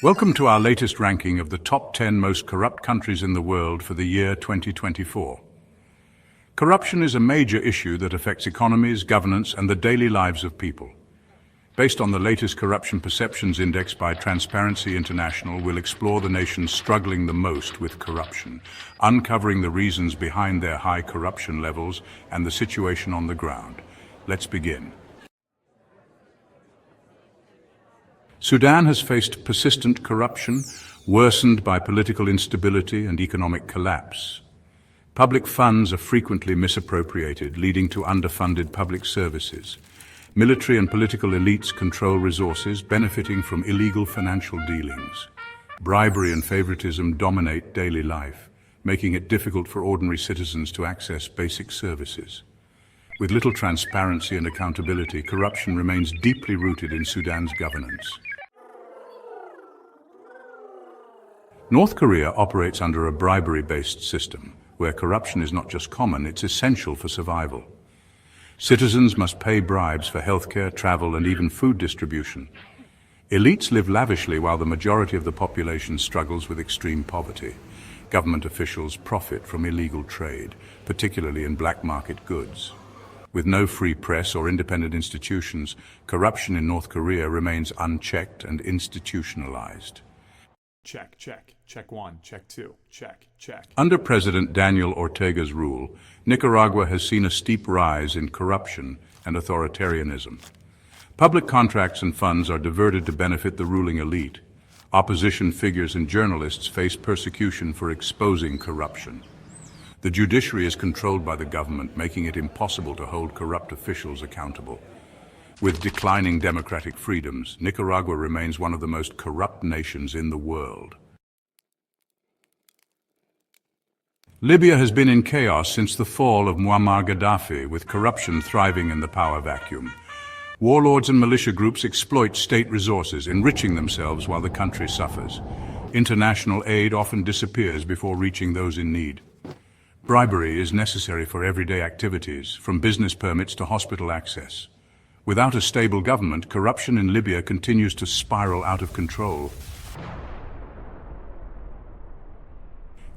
Welcome to our latest ranking of the top 10 most corrupt countries in the world for the year 2024. Corruption is a major issue that affects economies, governance, and the daily lives of people. Based on the latest Corruption Perceptions Index by Transparency International, we'll explore the nations struggling the most with corruption, uncovering the reasons behind their high corruption levels and the situation on the ground. Let's begin. Sudan has faced persistent corruption, worsened by political instability and economic collapse. Public funds are frequently misappropriated, leading to underfunded public services. Military and political elites control resources, benefiting from illegal financial dealings. Bribery and favoritism dominate daily life, making it difficult for ordinary citizens to access basic services. With little transparency and accountability, corruption remains deeply rooted in Sudan's governance. North Korea operates under a bribery-based system, where corruption is not just common, it's essential for survival. Citizens must pay bribes for healthcare, travel, and even food distribution. Elites live lavishly while the majority of the population struggles with extreme poverty. Government officials profit from illegal trade, particularly in black market goods. With no free press or independent institutions, corruption in North Korea remains unchecked and institutionalized. Check, check. Check one, check two, check, check. Under President Daniel Ortega's rule, Nicaragua has seen a steep rise in corruption and authoritarianism. Public contracts and funds are diverted to benefit the ruling elite. Opposition figures and journalists face persecution for exposing corruption. The judiciary is controlled by the government, making it impossible to hold corrupt officials accountable. With declining democratic freedoms, Nicaragua remains one of the most corrupt nations in the world. Libya has been in chaos since the fall of Muammar Gaddafi, with corruption thriving in the power vacuum. Warlords and militia groups exploit state resources, enriching themselves while the country suffers. International aid often disappears before reaching those in need. Bribery is necessary for everyday activities, from business permits to hospital access. Without a stable government, corruption in Libya continues to spiral out of control.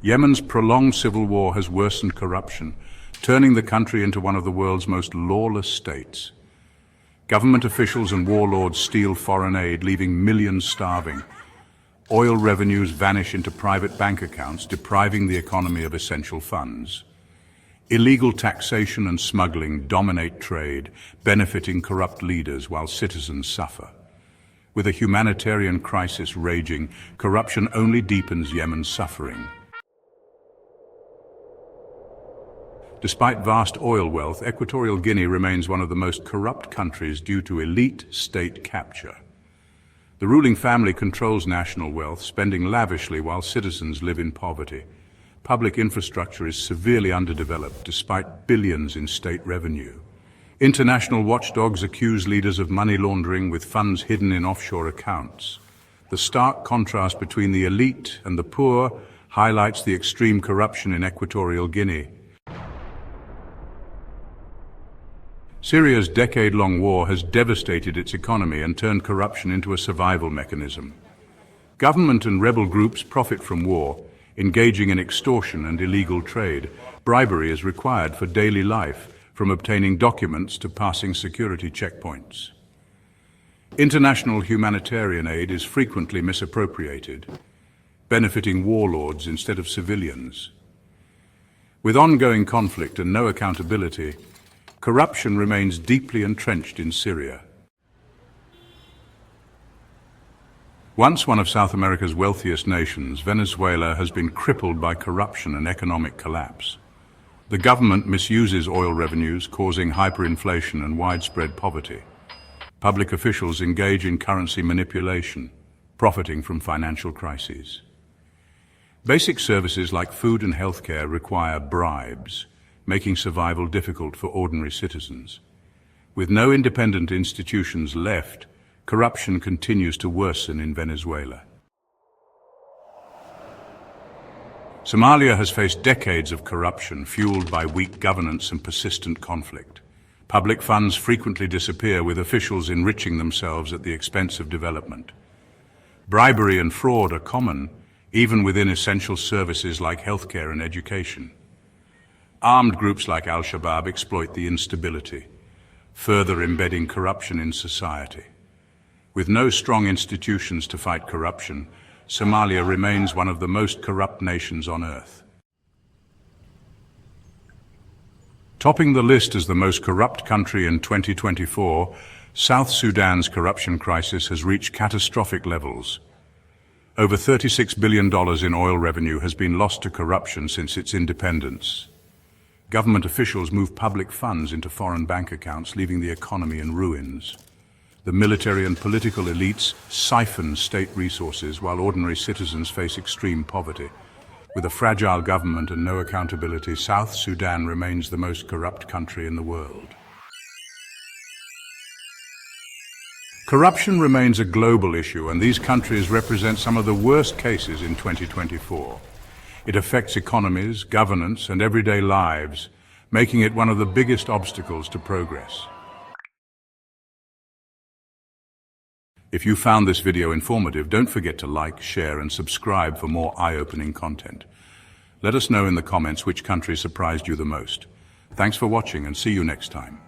Yemen's prolonged civil war has worsened corruption, turning the country into one of the world's most lawless states. Government officials and warlords steal foreign aid, leaving millions starving. Oil revenues vanish into private bank accounts, depriving the economy of essential funds. Illegal taxation and smuggling dominate trade, benefiting corrupt leaders while citizens suffer. With a humanitarian crisis raging, corruption only deepens Yemen's suffering. Despite vast oil wealth, Equatorial Guinea remains one of the most corrupt countries due to elite state capture. The ruling family controls national wealth, spending lavishly while citizens live in poverty. Public infrastructure is severely underdeveloped despite billions in state revenue. International watchdogs accuse leaders of money laundering with funds hidden in offshore accounts. The stark contrast between the elite and the poor highlights the extreme corruption in Equatorial Guinea. Syria's decade-long war has devastated its economy and turned corruption into a survival mechanism. Government and rebel groups profit from war, engaging in extortion and illegal trade. Bribery is required for daily life, from obtaining documents to passing security checkpoints. International humanitarian aid is frequently misappropriated, benefiting warlords instead of civilians. With ongoing conflict and no accountability, corruption remains deeply entrenched in Syria. Once one of South America's wealthiest nations, Venezuela has been crippled by corruption and economic collapse. The government misuses oil revenues, causing hyperinflation and widespread poverty. Public officials engage in currency manipulation, profiting from financial crises. Basic services like food and healthcare require bribes, making survival difficult for ordinary citizens. With no independent institutions left, corruption continues to worsen in Venezuela. Somalia has faced decades of corruption fueled by weak governance and persistent conflict. Public funds frequently disappear, with officials enriching themselves at the expense of development. Bribery and fraud are common, even within essential services like healthcare and education. Armed groups like Al-Shabaab exploit the instability, further embedding corruption in society. With no strong institutions to fight corruption, Somalia remains one of the most corrupt nations on earth. Topping the list as the most corrupt country in 2024, South Sudan's corruption crisis has reached catastrophic levels. Over $36 billion in oil revenue has been lost to corruption since its independence. Government officials move public funds into foreign bank accounts, leaving the economy in ruins. The military and political elites siphon state resources while ordinary citizens face extreme poverty. With a fragile government and no accountability, South Sudan remains the most corrupt country in the world. Corruption remains a global issue, and these countries represent some of the worst cases in 2024. It affects economies, governance, and everyday lives, making it one of the biggest obstacles to progress. If you found this video informative, don't forget to like, share, and subscribe for more eye-opening content. Let us know in the comments which country surprised you the most. Thanks for watching, and see you next time.